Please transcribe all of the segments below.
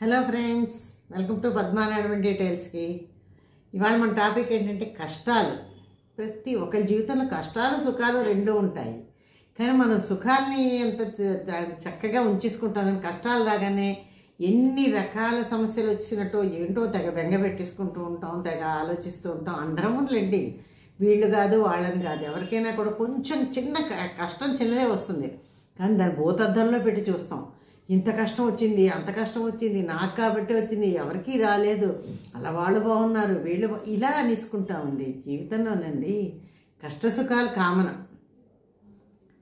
Hello friends, welcome to పద్మానాయుడు డీటెయిల్స్కి. ఇవాళ మన టాపిక్ ఏంటంటే కష్టాలు. ప్రతి ఒక్కరి జీవితంలో కష్టాలు సుఖాలు రెండూ ఉంటాయి. కానీ మనం సుఖాన్ని ఎంత చక్కగా ఉంచేసుకుంటాం, కానీ కష్టాలు రాగానే ఎన్ని రకాల సమస్యలు వచ్చినట్టు ఏంటో తెగ బెంగ పెట్టేసుకుంటూ ఉంటాం, తెగ ఆలోచిస్తూ ఉంటాం. అందరం లేండి, వీళ్ళు కాదు వాళ్ళని కాదు, ఎవరికైనా కూడా కొంచెం చిన్న కష్టం చిన్నదే వస్తుంది, కానీ దాన్ని భూతద్దంలో పెట్టి చూస్తాం. ఇంత కష్టం వచ్చింది, అంత కష్టం వచ్చింది, నాకు కాబట్టి వచ్చింది, ఎవరికీ రాలేదు, అలా వాళ్ళు బాగున్నారు, వీళ్ళు ఇలా అనేసుకుంటామండి. జీవితంలోనండి కష్ట సుఖాలు కామన్,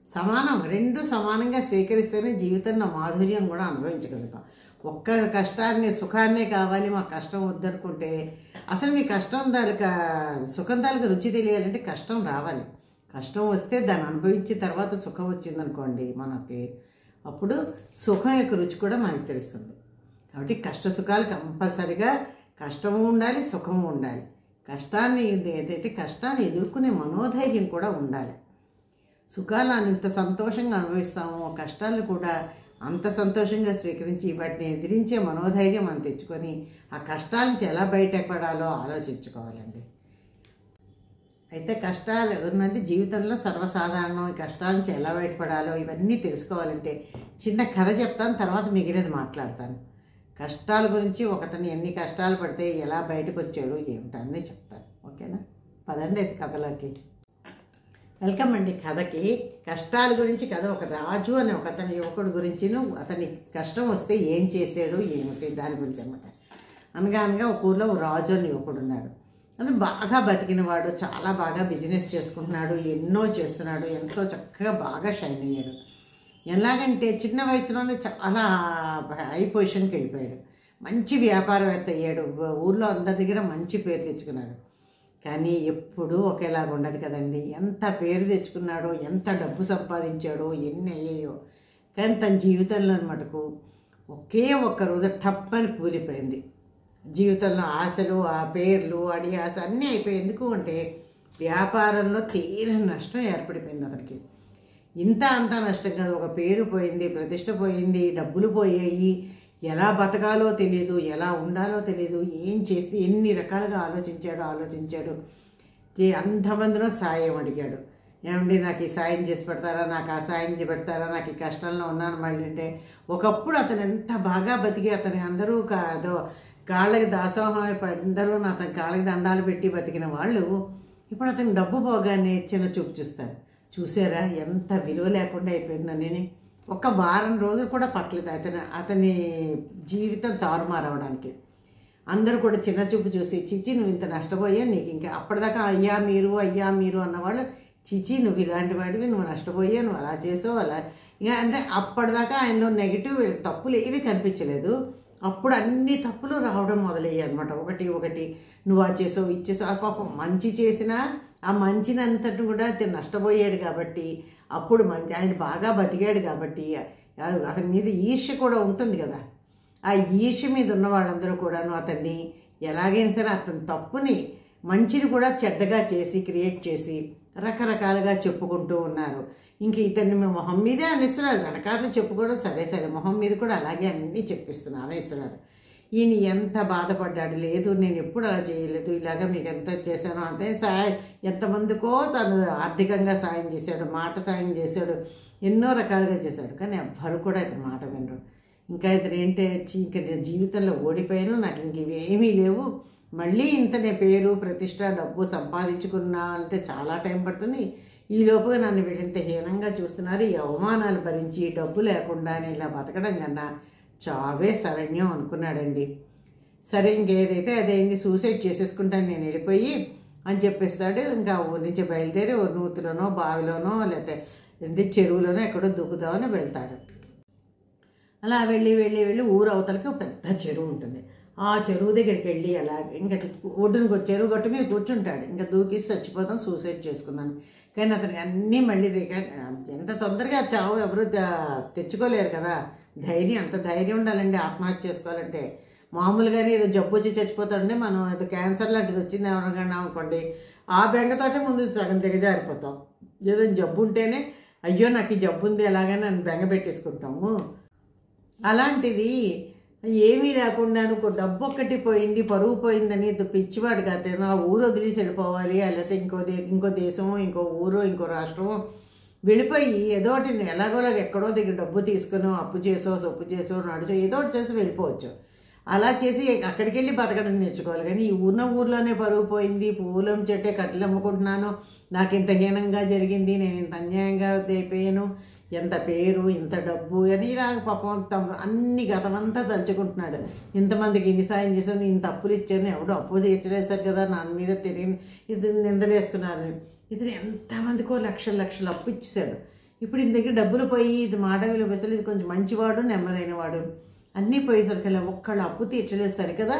సమానం, రెండు సమానంగా స్వీకరిస్తేనే జీవితంలో మాధుర్యం కూడా అనుభవించగలుగుతాం. ఒక్క కష్టాన్ని సుఖాన్నే కావాలి, మా కష్టం వద్దనుకుంటే అసలు మీ కష్టం తాలూకా సుఖం తాలూకా రుచి తెలియాలంటే కష్టం రావాలి. కష్టం వస్తే దాన్ని అనుభవించిన తర్వాత సుఖం వచ్చిందనుకోండి మనకి, అప్పుడు సుఖం యొక్క రుచి కూడా మనకు తెలుస్తుంది. కాబట్టి కష్ట సుఖాలు కంపల్సరిగా కష్టము ఉండాలి, సుఖము ఉండాలి. కష్టాన్ని ఏదైతే కష్టాన్ని ఎదుర్కొనే మనోధైర్యం కూడా ఉండాలి. సుఖాలు అంత సంతోషంగా అనుభవిస్తామో, కష్టాలను కూడా అంత సంతోషంగా స్వీకరించి వాటిని ఎదిరించే మనోధైర్యం మనం తెచ్చుకొని ఆ కష్టాల నుంచి ఎలా బయటపడాలో ఆలోచించుకోవాలండి. అయితే కష్టాలు ఉన్నది జీవితంలో సర్వసాధారణం. ఈ కష్టాల నుంచి ఎలా బయటపడాలో ఇవన్నీ తెలుసుకోవాలంటే చిన్న కథ చెప్తాను, తర్వాత మిగిలినది మాట్లాడతాను. కష్టాల గురించి, ఒకతను ఎన్ని కష్టాలు పడితే ఎలా బయటకు వచ్చాడు ఏమిటో అన్నీ చెప్తాను. ఓకేనా? పదండి అయితే కథలోకి. వెల్కమ్ అండి కథకి. కష్టాల గురించి కథ. ఒక రాజు అనే ఒక అతని యువకుడు గురించిను, అతని కష్టం వస్తే ఏం చేశాడు ఏమిటి దాని గురించి అన్నమాట. అనగా ఒక ఊళ్ళో రాజు అని యువకుడు ఉన్నాడు. అతను బాగా బతికినవాడు, చాలా బాగా బిజినెస్ చేసుకుంటున్నాడు, ఎన్నో చేస్తున్నాడు, ఎంతో చక్కగా బాగా షైన్ అయ్యాడు. ఎలాగంటే చిన్న వయసులోనే చాలా హై పొజిషన్కి వెళ్ళిపోయాడు, మంచి వ్యాపారవేత్త అయ్యాడు, ఊళ్ళో అందరి దగ్గర మంచి పేరు తెచ్చుకున్నాడు. కానీ ఎప్పుడూ ఒకేలాగా ఉండదు కదండి. ఎంత పేరు తెచ్చుకున్నాడో, ఎంత డబ్బు సంపాదించాడో, ఎన్ని అయ్యాయో, కానీ తన జీవితంలో మటుకు ఒకే ఒక్క రోజు టప్పని కూలిపోయింది. జీవితంలో ఆశలు, ఆ పేర్లు, ఆశ అన్నీ అయిపోయి. ఎందుకు అంటే వ్యాపారంలో తీరని నష్టం ఏర్పడిపోయింది అతనికి. ఇంత అంతా నష్టం కాదు, ఒక పేరు పోయింది, ప్రతిష్ట పోయింది, డబ్బులు పోయాయి, ఎలా బతకాలో తెలియదు, ఎలా ఉండాలో తెలియదు, ఏం చేసి ఎన్ని రకాలుగా ఆలోచించాడు. అంతమందిలో సాయం అడిగాడు. ఏమండి నాకు ఈ సాయం చేసి పెడతారా, నాకు ఆ సాయం చేసి పెడతారా, నాకు ఈ కష్టంలో ఉన్నాను మళ్ళీ అంటే. ఒకప్పుడు అతను ఎంత బాగా బతికి అతని అందరూ కాళ్ళకి దాసోహం అందరూ అతని కాళ్ళకి దండాలు పెట్టి బతికిన వాళ్ళు ఇప్పుడు అతని డబ్బు పోగానే చిన్న చూపు చూస్తారు. చూసారా ఎంత విలువ లేకుండా అయిపోయిందని. ఒక వారం రోజులు కూడా పట్టలేదు అతని జీవితం తారుమారవడానికి. అందరూ కూడా చిన్న చూపు చూసి, చిచి నువ్వు ఇంత నష్టపోయావు, నీకు ఇంకా అప్పటిదాకా అయ్యా మీరు అన్నవాళ్ళు, చిచి నువ్వు ఇలాంటి వాడివి, నువ్వు నష్టపోయావు, నువ్వు అలా చేసావు, అలా ఇంకా అంటే అప్పటిదాకా ఆయనలో నెగిటివ్ తప్పులు ఏవి కనిపించలేదు. అప్పుడు అన్ని తప్పులు రావడం మొదలయ్యాయి అనమాట. ఒకటి నువ్వు అది చేసావు, ఇది చేసావు. ఆ పాపం మంచి చేసినా ఆ మంచినంతటి కూడా నష్టపోయాడు కాబట్టి, అప్పుడు ఆయన బాగా బతికాడు కాబట్టి అతని మీద ఈర్ష్య కూడా ఉంటుంది కదా. ఆ ఈర్ష్య మీద ఉన్న వాళ్ళందరూ కూడాను అతన్ని ఎలాగైనా సరే అతని తప్పుని మంచిని కూడా చెడ్డగా చేసి క్రియేట్ చేసి రకరకాలుగా చెప్పుకుంటూ ఉన్నారు. ఇంక ఇతన్ని మొహం మీదే అనేస్తున్నారు, వెనకాల చెప్పుకోవడం సరే మొహం మీద కూడా అలాగే అన్నీ చెప్పిస్తున్నారు, అనేస్తున్నారు. ఈయన ఎంత బాధపడ్డాడు. లేదు నేను ఎప్పుడు అలా చేయలేదు, ఇలాగా మీకు ఎంత చేశానో అంతే ఎంతమందికో తను ఆర్థికంగా సాయం చేశాడు, మాట సాయం చేశాడు, ఎన్నో రకాలుగా చేశాడు. కానీ ఎవ్వరు కూడా ఇతని మాట వినరు. ఇంకా ఇతను ఏంటి, ఇంకా జీవితంలో ఓడిపోయాను, నాకు ఇంక ఇవేమీ లేవు, మళ్ళీ ఇంతనే పేరు ప్రతిష్ట డబ్బు సంపాదించుకున్నా అంటే చాలా టైం పడుతుంది, ఈ లోపుగా నన్ను వీడింత హీనంగా చూస్తున్నారు, ఈ అవమానాలు భరించి డబ్బు లేకుండా ఇలా బతకడం కన్నా చావే శరణ్యం అనుకున్నాడండి. సరే ఇంకేదైతే అదైంది, సూసైడ్ చేసేసుకుంటాను నేను వెళ్ళిపోయి అని చెప్పేస్తాడు. ఇంకా ఊరి నుంచి బయలుదేరి ఓ నూతిలోనో బావిలోనో లేకపోతే చెరువులోనో ఎక్కడో దూకుదామని వెళ్తాడు. అలా వెళ్ళి ఊరు అవతలకి ఒక పెద్ద చెరువు ఉంటుంది. ఆ చెరువు దగ్గరికి వెళ్ళి అలా ఇంకా చెరువు గట్టు మీద కూర్చుంటాడు. ఇంకా దూకేసి చచ్చిపోతాం, సూసైడ్ చేసుకున్నాను. కానీ అతనికి అన్నీ మళ్ళీ ఎంత తొందరగా చావు ఎవరు తెచ్చుకోలేరు కదా. అంత ధైర్యం ఉండాలండి ఆత్మహత్య చేసుకోవాలంటే. మామూలుగానే ఏదో జబ్బు వచ్చి చచ్చిపోతాడంటే, మనం ఏదో క్యాన్సర్ లాంటిది వచ్చింది ఎవరికైనా అనుకోండి, ఆ బెంగతోటే ముందు సగం దిగజారిపోతాం. ఏదో జబ్బు ఉంటేనే అయ్యో నాకు ఈ జబ్బు ఉంది ఎలాగైనా నన్ను బెంగ పెట్టేసుకుంటాము. అలాంటిది ఏమీ లేకుండా డబ్బు ఒక్కటి పోయింది, పరువు పోయిందని పిచ్చివాడు కాదు. ఆ ఊరు వదిలేసి వెళ్ళిపోవాలి, లేకపోతే ఇంకో దేశమో, ఇంకో ఊరో, ఇంకో రాష్ట్రమో వెళ్ళిపోయి ఏదోటి ఎలాగోలాగ ఎక్కడో దగ్గర డబ్బు తీసుకునో, అప్పు చేసో, సొప్పు చేసో, నడుచో ఏదో ఒకటి చేసి వెళ్ళిపోవచ్చు. అలా చేసి అక్కడికి వెళ్ళి బతకడం నేర్చుకోవాలి. కానీ ఈ ఊర్లోనే పరువు పోయింది, పూలం చెట్టే కట్టెలు అమ్ముకుంటున్నాను, నాకు ఇంత హీనంగా జరిగింది, నేను ఇంత అన్యాయంగా అయిపోయాను, ఎంత పేరు, ఇంత డబ్బు అని ఇలా పాపం అన్ని గతమంతా తలుచుకుంటున్నాడు. ఇంతమందికి ఇన్ని సాయం చేశాను, ఇంత అప్పులు ఇచ్చాను, ఎవడో అప్పు తీర్చలేసారు కదా, నా మీద తెలియని ఇది నిందలేస్తున్నారు. ఇతను ఎంతమందికో లక్షలు అప్పు ఇచ్చేశాడు. ఇప్పుడు ఇంత దగ్గర డబ్బులు పోయి ఇది మాట విలువ అసలు ఇది కొంచెం మంచివాడు, నెమ్మదైన వాడు, అన్నీ పోయేసరికల్లా ఒక్కళ్ళు అప్పు తీర్చలేదు సరికదా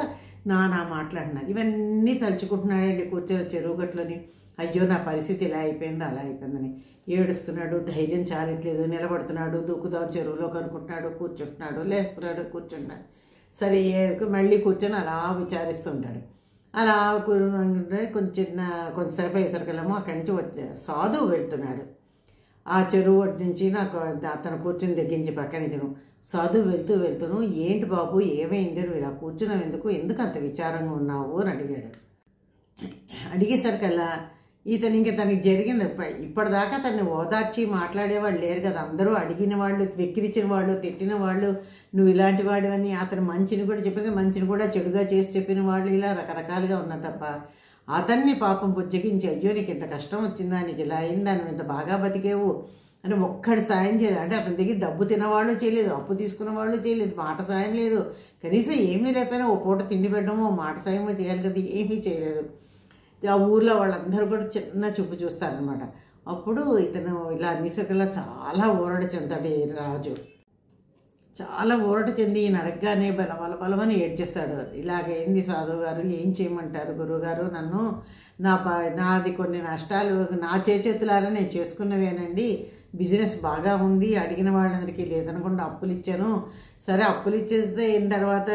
నానా మాట్లాడినారు. ఇవన్నీ తలుచుకుంటున్నాడండి కూర్చొని చెరువు గట్లని. అయ్యో నా పరిస్థితి ఇలా అయిపోయింది, అలా అయిపోయిందని ఏడుస్తున్నాడు. ధైర్యం చాలట్లేదు, నిలబడుతున్నాడు, దూకుదాం చెరువులో కనుక్కుంటున్నాడు, కూర్చుంటున్నాడు, లేస్తున్నాడు, కూర్చుంటున్నాడు. సరే మళ్ళీ కూర్చొని అలా విచారిస్తుంటాడు. అలా కొంచెంసేపు అయ్యేసరికల్లామో అక్కడి నుంచి సాధువు వెళ్తున్నాడు. ఆ చెరువు నుంచి నాకు అతను కూర్చుని దగ్గరించి పక్కన తిను సాధువు వెళ్తూను ఏంటి బాబు ఏమైంది, నువ్వు ఇలా కూర్చున్నావు, ఎందుకు అంత విచారంగా ఉన్నావు అని అడిగాడు. అడిగేసరికల్లా ఇతను ఇంక తనకి జరిగింది ఇప్పటిదాకా తనని ఓదార్చి మాట్లాడేవాళ్ళు లేరు కదా. అందరూ అడిగిన వాళ్ళు, వెక్కిరించిన వాళ్ళు, తిట్టిన వాళ్ళు, నువ్వు ఇలాంటి వాడివని, అతను మంచిని కూడా చెప్పిన, మంచిని కూడా చెడుగా చేసి చెప్పిన వాళ్ళు, ఇలా రకరకాలుగా ఉన్నారు తప్ప అతన్ని పాపం బుజ్జగించి అయ్యో నీకు ఇంత కష్టం వచ్చిందా, నీకు ఇలా అయిందా, నువ్వు ఇంత బాగా బతికేవు అని ఒక్కడి సాయం చేయలేదు. అంటే అతని దగ్గర డబ్బు తినవాళ్ళు చేయలేదు, అప్పు తీసుకున్న వాళ్ళు చేయలేదు, మాట సాయం లేదు, కనీసం ఏమీ లేకపోయినా ఓ పూట తిండి పెట్టడమో మాట సాయమో చేయాలి కదా, ఏమీ చేయలేదు. ఆ ఊర్లో వాళ్ళందరూ కూడా చిన్న చూపు చూస్తారనమాట. అప్పుడు ఇతను ఇలా అన్నిసరికల్లా చాలా ఊరట చెందాడు రాజు. చాలా ఊరట చెంది ఈయన అడగగానే బలమని ఏడ్చేస్తాడు. ఇలాగైంది సాధువు గారు, ఏం చేయమంటారు గురువుగారు, నన్ను నాది కొన్ని నష్టాలు నా చేతులారా నేను చేసుకున్నవేనండి, బిజినెస్ బాగా ఉంది, అడిగిన వాళ్ళందరికీ లేదనకుండా అప్పులు ఇచ్చాను, సరే అప్పులు ఇచ్చేస్తే అయిన తర్వాత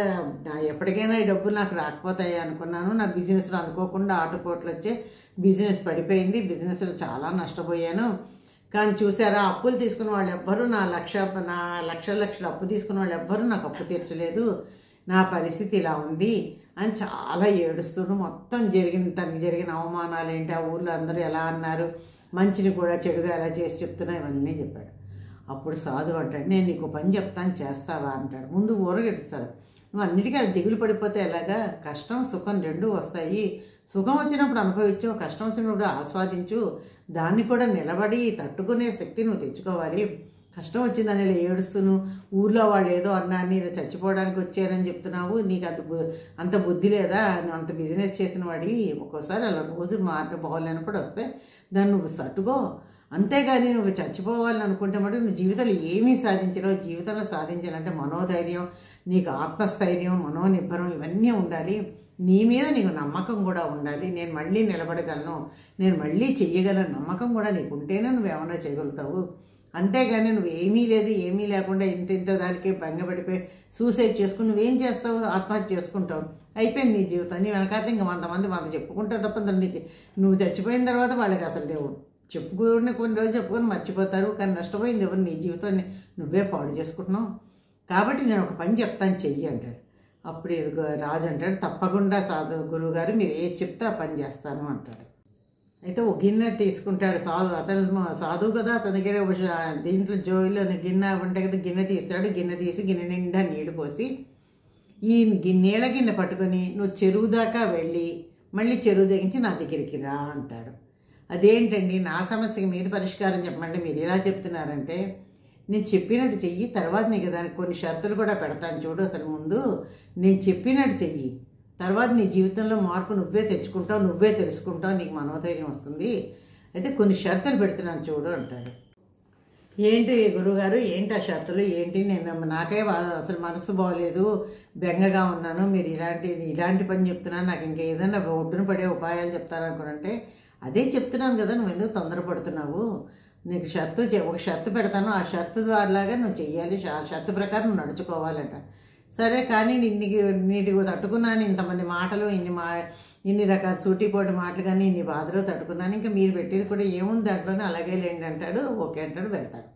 ఎప్పటికైనా ఈ డబ్బులు నాకు రాకపోతాయి అనుకున్నాను, నా బిజినెస్లో అనుకోకుండా ఆటుపోట్లు వచ్చే బిజినెస్ పడిపోయింది, బిజినెస్లో చాలా నష్టపోయాను. కానీ చూసారా అప్పులు తీసుకున్న వాళ్ళు ఎవ్వరూ నా లక్షల అప్పు తీసుకున్న వాళ్ళు ఎవ్వరూ నాకు అప్పు తీర్చలేదు, నా పరిస్థితి ఇలా ఉంది అని చాలా ఏడుస్తూ మొత్తం తనకి జరిగిన అవమానాలు ఏంటి, ఆ ఊర్లో అందరూ ఎలా అన్నారు, మంచిని కూడా చెడుగా ఎలా చేసి చెప్తున్నా ఇవన్నీ చెప్పాడు. అప్పుడు సాధువు అంటాడు, నేను నీకు పని చెప్తాను చేస్తావా అంటాడు. ముందు ఊరగెట్టుస్తాడు, నువ్వు అన్నిటికీ అది దిగులు పడిపోతే ఎలాగా, కష్టం సుఖం రెండూ వస్తాయి, సుఖం వచ్చినప్పుడు అనుభవించు, కష్టం వచ్చినప్పుడు ఆస్వాదించు, దాన్ని కూడా నిలబడి తట్టుకునే శక్తి నువ్వు తెచ్చుకోవాలి. కష్టం వచ్చిందని ఇలా ఏడుస్తును, ఊర్లో వాళ్ళు ఏదో అన్నారని ఇలా చచ్చిపోవడానికి వచ్చారని చెప్తున్నావు, నీకు అంత బుద్ధి లేదా, నువ్వు అంత బిజినెస్ చేసిన వాడి ఒక్కోసారి అలా రోజు బాగోలేనప్పుడు వస్తే దాన్ని నువ్వు తట్టుకో, అంతేగాని నువ్వు చచ్చిపోవాలని అనుకుంటే మటుకు నువ్వు జీవితంలో ఏమీ సాధించలేవు. జీవితంలో సాధించాలంటే మనోధైర్యం, నీకు ఆత్మస్థైర్యం, మనోనిబ్బరం ఇవన్నీ ఉండాలి, నీ మీద నీకు నమ్మకం కూడా ఉండాలి. నేను మళ్ళీ నిలబడగలను, నేను మళ్ళీ చెయ్యగలను నమ్మకం కూడా నీకు ఉంటేనే నువ్వు ఏమైనా చేయగలుగుతావు. అంతేగాని నువ్వు ఏమీ లేదు, ఏమీ లేకుండా ఇంత దానికే భంగపడిపోయి సూసైడ్ చేసుకుని నువ్వేం చేస్తావు, ఆత్మహత్య చేసుకుంటావు, అయిపోయింది నీ జీవితం. నీ వెనకాల ఇంకా 100 మంది చెప్పుకుంటారు తప్ప నీకు నువ్వు చచ్చిపోయిన తర్వాత వాళ్ళకి అసలు దేవుడు చెప్పుకుని కొన్ని రోజులు చెప్పుకొని మర్చిపోతారు, కానీ నష్టపోయింది ఎవరు, నీ జీవితాన్ని నువ్వే పాడు చేసుకుంటున్నావు. కాబట్టి నేను ఒక పని చెప్తాను చెయ్యి అంటాడు. అప్పుడు రాజు అంటాడు, తప్పకుండా గురువుగారు మీరు ఏది చెప్తే ఆ పని చేస్తాను అంటాడు. అయితే ఒక గిన్నె తీసుకుంటాడు అతను సాధువు కదా, అతని దగ్గర దీంట్లో జోయిలో గిన్నె ఉంటాయి కదా, గిన్నె తీస్తాడు. గిన్నె తీసి గిన్నె నిండా నీళ్లు పోసి ఈ నీళ్ళ గిన్నె పట్టుకొని నువ్వు చెరువు దాకా వెళ్ళి మళ్ళీ చెరువు దిగించి నా దగ్గరికి రా అంటాడు. అదేంటండి నా సమస్యకి మీరు పరిష్కారం చెప్పమంటే మీరు ఎలా చెప్తున్నారంటే, నేను చెప్పినట్టు చెయ్యి, తర్వాత నీకు దానికి కొన్ని షరతులు కూడా పెడతాను చూడు, అసలు ముందు నేను చెప్పినట్టు చెయ్యి, తర్వాత నీ జీవితంలో మార్పు నువ్వే తెచ్చుకుంటావు, నువ్వే తెలుసుకుంటావు, నీకు మనోధైర్యం వస్తుంది, అయితే కొన్ని షరతులు పెడుతున్నాను చూడు అంటాడు. ఏంటి గురువుగారు, ఏంటి ఆ షరతులు ఏంటి, నేను నాకే అసలు మనసు బాగోలేదు, బెంగగా ఉన్నాను, మీరు ఇలాంటి పని చెప్తున్నాను, నాకు ఇంకా ఏదైనా ఒడ్డున పడే ఉపాయాలు చెప్తారనుకుంటే, అదే చెప్తున్నాను కదా, నువ్వు ఎందుకు తొందరపడుతున్నావు, నీకు ఒక షరతు పెడతాను, ఆ షరతు ద్వారాగా నువ్వు చెయ్యాలి, ఆ షరతు ప్రకారం నువ్వు నడుచుకోవాలంట. సరే కానీ నీటికి తట్టుకున్నాను, ఇంతమంది మాటలు, ఇన్ని రకాల సూటిపోటి మాటలు కానీ ఇన్ని బాధలు తట్టుకున్నాను, ఇంకా మీరు పెట్టేది కూడా ఏముంది దాంట్లోనే, అలాగే లేండి అంటాడు. ఓకే అంటాడు, వెళ్తాడు.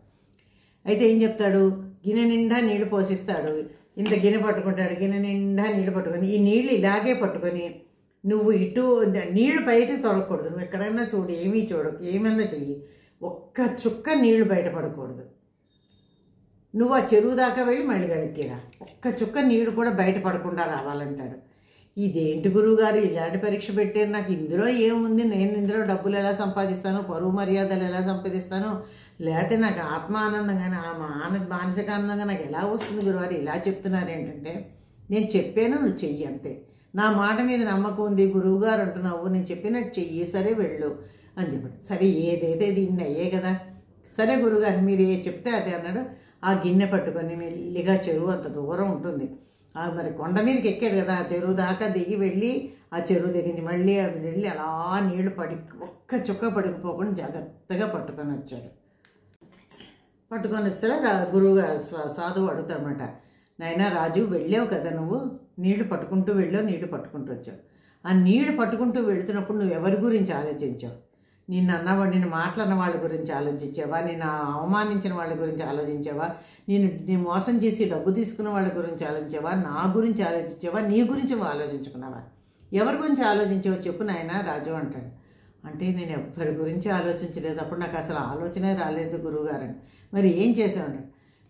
అయితే ఏం చెప్తాడు, గిన్నె నిండా నీళ్లు పోసిస్తాడు. ఇంత గిన్నె పట్టుకుంటాడు, గిన్నె నిండా నీళ్ళు పట్టుకొని ఈ నీళ్ళు ఇలాగే పట్టుకొని నువ్వు ఇటు నీళ్లు బయటకు తొలగకూడదు. నువ్వు ఎక్కడైనా చూడు, ఏమీ చూడకు, ఏమన్నా చెయ్యి, ఒక్క చుక్క నీళ్లు బయటపడకూడదు. నువ్వు ఆ చెరువు దాకా వెళ్ళి మళ్ళీ వెనక్కిరా, ఒక్క చుక్క నీళ్ళు కూడా బయటపడకుండా రావాలంటాడు. ఇదేంటి గురువుగారు ఇలాంటి పరీక్ష పెట్టారు, నాకు ఇందులో ఏముంది, నేను ఇందులో డబ్బులు ఎలా సంపాదిస్తాను, పరువు మర్యాదలు ఎలా సంపాదిస్తాను, లేకపోతే నాకు ఆత్మ ఆనందంగా మానసిక ఆనందంగా నాకు ఎలా వస్తుంది గురువారు, ఇలా చెప్తున్నారు ఏంటంటే, నేను చెప్పాను నువ్వు చెయ్యి అంతే, నా మాట మీద నమ్మకం ఉంది, గురువుగారు అంటున్నావు, నేను చెప్పినట్టు చెయ్యి, సరే వెళ్ళు అని చెప్పాడు. సరే ఏదైతే దీన్ని అయ్యే కదా, సరే గురువుగారు మీరు ఏ చెప్తే అదే అన్నాడు. ఆ గిన్నె పట్టుకొని మెల్లిగా చెరువు అంత దూరం ఉంటుంది, మరి కొండ మీదకి ఎక్కాడు కదా, ఆ చెరువు దాకా దిగి వెళ్ళి ఆ చెరువు దగ్గర మళ్ళీ వెళ్ళి అలా నీళ్లు ఒక్క చుక్క పడిపోకుండా జాగ్రత్తగా పట్టుకొని వచ్చాడు. పట్టుకొని వచ్చారా గురువుగా సాధువు అడుగుతామట, నాయనా రాజు వెళ్ళావు కదా నువ్వు, నీళ్లు పట్టుకుంటూ వెళ్ళావు, నీళ్లు పట్టుకుంటూ వచ్చావు, ఆ నీళ్లు పట్టుకుంటూ వెళుతున్నప్పుడు నువ్వు ఎవరి గురించి ఆలోచించావు? నిన్ను మాట్లాడిన వాళ్ళ గురించి ఆలోచించావా, నిన్ను అవమానించిన వాళ్ళ గురించి ఆలోచించావా, నీ మోసం చేసి డబ్బు తీసుకున్న వాళ్ళ గురించి ఆలోచించావా, నా గురించి ఆలోచించావా, నీ గురించి ఆలోచించుకున్నావా, ఎవరి గురించి ఆలోచించావో చెప్పు నాయనా రాజు అంటాడు. అంటే నేను ఎవరి గురించి ఆలోచించలేదు, అప్పుడు నాకు అసలు ఆలోచనే రాలేదు గురువుగారని. మరి ఏం చేశాను?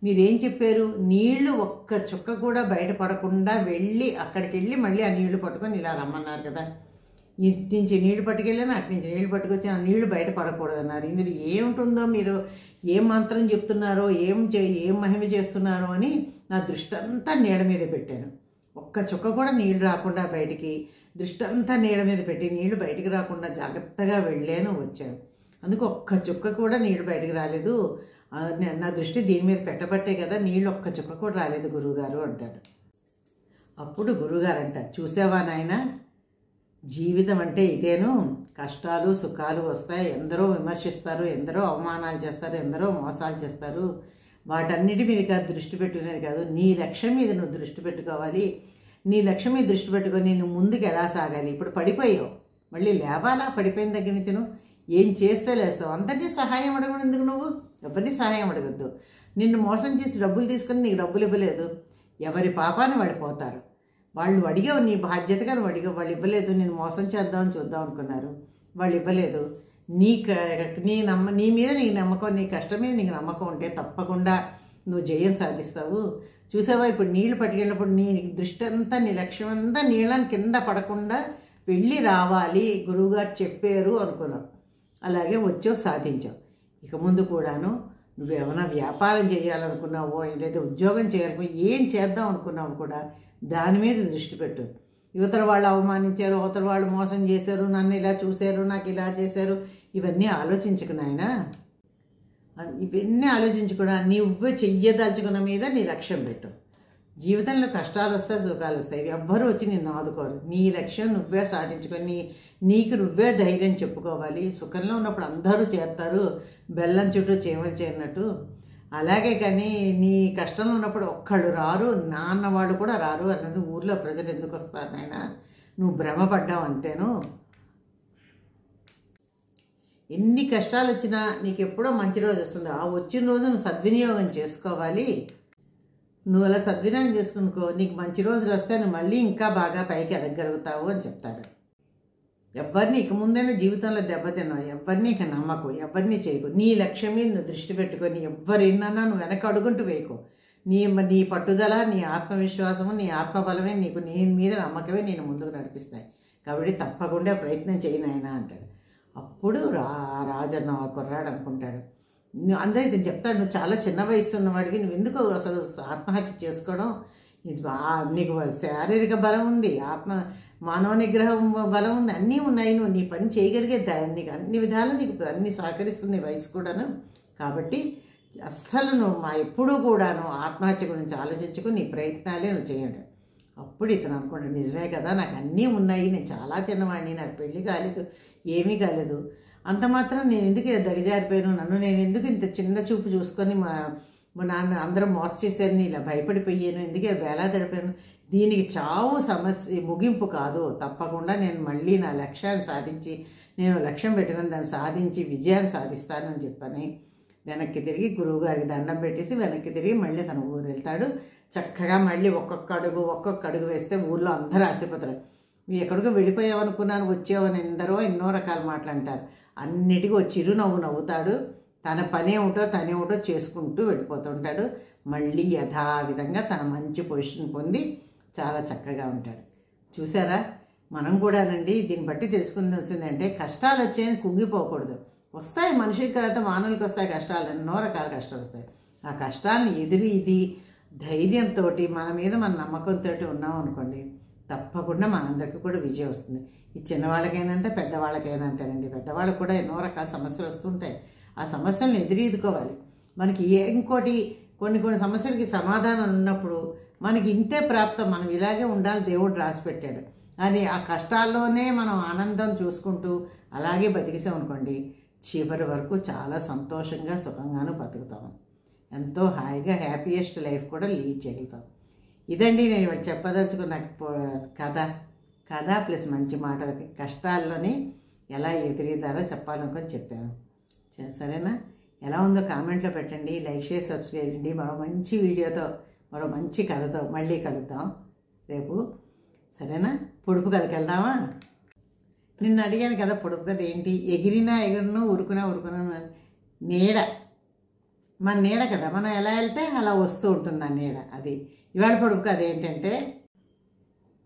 మీరేం చెప్పారు, నీళ్లు ఒక్క చుక్క కూడా బయటపడకుండా వెళ్ళి అక్కడికి వెళ్ళి మళ్ళీ ఆ నీళ్లు పట్టుకొని ఇలా రమ్మన్నారు కదా, ఇటు నుంచి నీళ్లు పట్టుకెళ్ళాను, అటు నుంచి నీళ్లు పట్టుకొచ్చి ఆ నీళ్లు బయటపడకూడదన్నారు. ఇందులో ఏముంటుందో, మీరు ఏం మంత్రం చెప్తున్నారో, ఏం మహిమ చేస్తున్నారో అని నా దృష్టి అంతా నీళ్ళ మీద పెట్టాను. ఒక్క చుక్క కూడా నీళ్లు రాకుండా బయటికి దృష్టి అంతా నీళ్ళ మీద పెట్టి నీళ్లు బయటికి రాకుండా జాగ్రత్తగా వెళ్ళాను, వచ్చాను. అందుకు ఒక్క చుక్క కూడా నీళ్లు బయటికి రాలేదు, నా దృష్టి దీని మీద పెట్టబట్టే కదా నీళ్ళు ఒక్క చుక్క కూడా రాలేదు గురువుగారు అంటాడు. అప్పుడు గురువుగారు అంటారు, చూసావా నాయనా, జీవితం అంటే ఇదేను, కష్టాలు సుఖాలు వస్తాయి, ఎందరో విమర్శిస్తారు, ఎందరో అవమానాలు చేస్తారు, ఎందరో మోసాలు చేస్తారు, వాటన్నిటి మీద కాదు దృష్టి పెట్టుకునేది కాదు, నీ లక్ష్యం మీద నువ్వు దృష్టి పెట్టుకోవాలి. నీ లక్ష్యం మీద దృష్టి పెట్టుకొని నువ్వు ముందుకు ఎలా సాగాలి. ఇప్పుడు పడిపోయావు, మళ్ళీ లేవాలా, పడిపోయిన దగ్గర నుంచి నువ్వు ఏం చేస్తే లేస్తావు. అందరినీ సహాయం అడగడం ఎందుకు, నువ్వు ఎవరిని సహాయం అడగద్దు. నిన్ను మోసం చేసి డబ్బులు తీసుకుని నీకు డబ్బులు ఇవ్వలేదు, ఎవరి పాపాన్ని వాళ్ళు పోతారు. వాళ్ళు అడిగావు, నీ బాధ్యతగా నువ్వు అడిగావు, వాళ్ళు ఇవ్వలేదు, నేను మోసం చేద్దామని చూద్దాం అనుకున్నారు, వాళ్ళు ఇవ్వలేదు. నీ మీద నీకు నమ్మకం, నీ కష్టం మీద నీకు నమ్మకం ఉంటే తప్పకుండా నువ్వు జయం సాధిస్తావు. చూసావా, ఇప్పుడు నీళ్లు పట్టుకెళ్ళినప్పుడు నీ దృష్టి అంతా, నీ లక్ష్యం అంతా నీళ్ళని కింద పడకుండా వెళ్ళి రావాలి, గురువుగారు చెప్పారు అనుకున్నావు, అలాగే వచ్చావు, సాధించావు. ఇక ముందు కూడాను నువ్వేమైనా వ్యాపారం చేయాలనుకున్నావో, లేదా ఉద్యోగం చేయాలనుకో, ఏం చేద్దాం అనుకున్నావు కూడా దాని మీద దృష్టి పెట్టు. యువతల వాళ్ళు అవమానించారు, అవతల వాళ్ళు మోసం చేశారు, నన్ను ఇలా చూశారు, నాకు ఇలా చేశారు, ఇవన్నీ ఆలోచించకు నాయనా. ఇవన్నీ ఆలోచించకుండా నువ్వే చెయ్యదలుచుకున్న మీద నీ లక్ష్యం పెట్టు. జీవితంలో కష్టాలు వస్తాయి, సుఖాలు వస్తాయి, ఎవ్వరూ వచ్చి నిన్ను ఆదుకోరు. నీ లక్ష్యం నువ్వే సాధించుకొని నీకు నువ్వే ధైర్యం చెప్పుకోవాలి. సుఖంలో ఉన్నప్పుడు అందరూ చేస్తారు, బెల్లం చుట్టూ చీమలు చేరినట్టు. అలాగే కానీ నీ కష్టంలో ఉన్నప్పుడు ఒక్కళ్ళు రారు, నాన్న వాళ్ళు కూడా రారు అన్నది ఊర్లో ప్రజలు ఎందుకు వస్తారు నాయనా, నువ్వు భ్రమపడ్డావు అంతేను. ఎన్ని కష్టాలు వచ్చినా నీకు ఎప్పుడో మంచి రోజు వస్తుంది, ఆ వచ్చిన రోజు నువ్వు సద్వినియోగం చేసుకోవాలి. నువ్వు అలా సద్వినియోగం చేసుకునుకో, నీకు మంచి రోజులు వస్తే నువ్వు మళ్ళీ ఇంకా బాగా పైకి ఎదగలుగుతావు అని చెప్తాడు. ఎవరిని ఇక ముందైనా జీవితంలో దెబ్బతిన్నావు, ఎవరిని ఇక నమ్మకు, ఎవరిని చేయకు. నీ లక్ష్యం మీద నువ్వు దృష్టి పెట్టుకొని ఎవరిన్నా నువ్వు వెనక అడుగుంటూ వేయకు. నీ పట్టుదల, నీ ఆత్మవిశ్వాసము, నీ ఆత్మబలమే నీకు, నీ మీద నమ్మకమే నేను ముందుకు నడిపిస్తాయి. కాబట్టి తప్పకుండా ప్రయత్నం చేయనాయనా అంటాడు. అప్పుడు రాజన్న కుర్రాడు అనుకుంటాడు, అందరూ ఇతను చెప్తాడు, నువ్వు చాలా చిన్న వయసు ఉన్నవాడికి నువ్వు ఎందుకు అసలు ఆత్మహత్య చేసుకోవడం, నీకు శారీరక బలం ఉంది, మానవ నిగ్రహం బలం ఉంది, అన్నీ ఉన్నాయి, నువ్వు నీ పని చేయగలిగే నీకు అన్ని విధాలు నీకు అన్ని సహకరిస్తుంది వయసు కూడాను. కాబట్టి అస్సలు నువ్వు ఎప్పుడూ కూడాను ఆత్మహత్య గురించి ఆలోచించుకు నీ ప్రయత్నాలే నువ్వు చేయండి. అప్పుడు ఇతను అనుకుంటాడు, నిజమే కదా, నాకు అన్నీ ఉన్నాయి, నేను చాలా చిన్నవాడిని, నాకు పెళ్ళి కాలేదు, ఏమీ కాలేదు, అంత మాత్రం నేను ఎందుకు దగజారిపోయాను, నన్ను నేను ఎందుకు ఇంత చిన్న చూపు చూసుకొని మా నాన్న అందరూ మోసం చేశారని ఇలా భయపడిపోయాను, ఎందుకే వేలాదడిపోయాను, దీనికి చావు సమస్య ముగింపు కాదు, తప్పకుండా నేను మళ్ళీ నా లక్ష్యాన్ని సాధించి, నేను లక్ష్యం పెట్టుకుని దాన్ని సాధించి విజయాన్ని సాధిస్తాను అని చెప్పని వెనక్కి తిరిగి గురువుగారికి దండం పెట్టేసి వెనక్కి తిరిగి మళ్ళీ తన ఊరు వెళ్తాడు. చక్కగా మళ్ళీ ఒక్కొక్క అడుగు వేస్తే ఊళ్ళో అందరూ ఆశపోతారు. నువ్వు ఎక్కడికో వెళ్ళిపోయావనుకున్నాను, వచ్చావని ఎన్నో రకాల మాటలు అంటారు. అన్నిటికీ చిరునవ్వు నవ్వుతాడు. తన తనేమిటో చేసుకుంటూ వెళ్ళిపోతుంటాడు. మళ్ళీ యథావిధంగా తన మంచి పొజిషన్ పొంది చాలా చక్కగా ఉంటాడు. చూసారా, మనం కూడానండి దీన్ని బట్టి తెలుసుకుందాల్సిందంటే కష్టాలు వచ్చాయని కుంగిపోకూడదు. వస్తాయి, మనిషికి కదా మానవులకి వస్తాయి కష్టాలు, ఎన్నో రకాల కష్టాలు వస్తాయి. ఆ కష్టాలను ఎదురీది ధైర్యంతో మన మీద మన నమ్మకంతో ఉన్నాం అనుకోండి, తప్పకుండా మనందరికీ కూడా విజయం వస్తుంది. ఈ చిన్నవాళ్ళకైనంతే పెద్దవాళ్ళకైనా అంతేనండి. పెద్దవాళ్ళకు కూడా ఎన్నో రకాల సమస్యలు వస్తుంటాయి. ఆ సమస్యలను ఎదురీదుకోవాలి. మనకి ఇంకోటి కొన్ని సమస్యలకి సమాధానం ఉన్నప్పుడు మనకి ఇంతే ప్రాప్తం, మనం ఇలాగే ఉండాలి, దేవుడు రాసి పెట్టాడు అని ఆ కష్టాల్లోనే మనం ఆనందం చూసుకుంటూ అలాగే బతికేసాం అనుకోండి, చివరి వరకు చాలా సంతోషంగా సుఖంగాను బతుకుతాము. ఎంతో హాయిగా హ్యాపీయెస్ట్ లైఫ్ కూడా లీడ్ చేయగలుగుతాం. ఇదండి నేను చెప్పదలుచుకున్న కథ ప్లస్ మంచి మాటలకి కష్టాల్లోని ఎలా ఎదురీదారో చెప్పాలనుకొని చెప్పాను. సరేనా? ఎలా ఉందో కామెంట్లో పెట్టండి. లైక్ చేసి సబ్స్క్రైబ్ చేయండి. మరో మంచి వీడియోతో మరో మంచి కథతో మళ్ళీ కలుద్దాం రేపు. సరేనా? పొడుపు కథకి వెళ్దామా? నిన్ను అడిగాను కదా పొడుపు కథ ఏంటి? ఎగురును ఉరుకునా నీడ. మన నీడ కదా, మనం ఎలా వెళ్తే అలా వస్తూ ఉంటుంది ఆ నీడ. అది ఇవాళ పొడుపు కథ ఏంటంటే,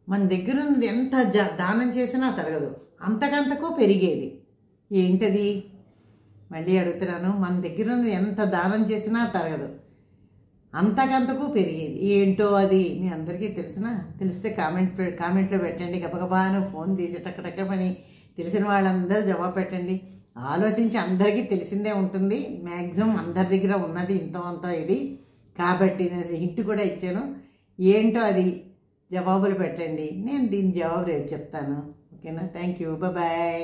మన దగ్గర ఉన్నది ఎంత దానం చేసినా తరగదు, అంతకంతకు పెరిగేది. ఏంటది? మళ్ళీ అడుగుతున్నాను. మన దగ్గర ఉన్నది ఎంత దానం చేసినా తరగదు, అంతకంతకు పెరిగేది. ఏంటో అది మీ అందరికీ తెలిస్తే కామెంట్లో పెట్టండి. గబగబాను ఫోన్ తీసి టక్కటక్క పని తెలిసిన వాళ్ళందరూ జవాబు పెట్టండి. ఆలోచించి అందరికీ తెలిసిందే ఉంటుంది. మ్యాక్సిమం అందరి దగ్గర ఉన్నది ఇంత ఇది కాబట్టి నేను హింట్ కూడా ఇచ్చాను. ఏంటో అది జవాబులు పెట్టండి. నేను దీని జవాబు రేపు చెప్తాను. ఓకేనా? Thank you. బాయ్.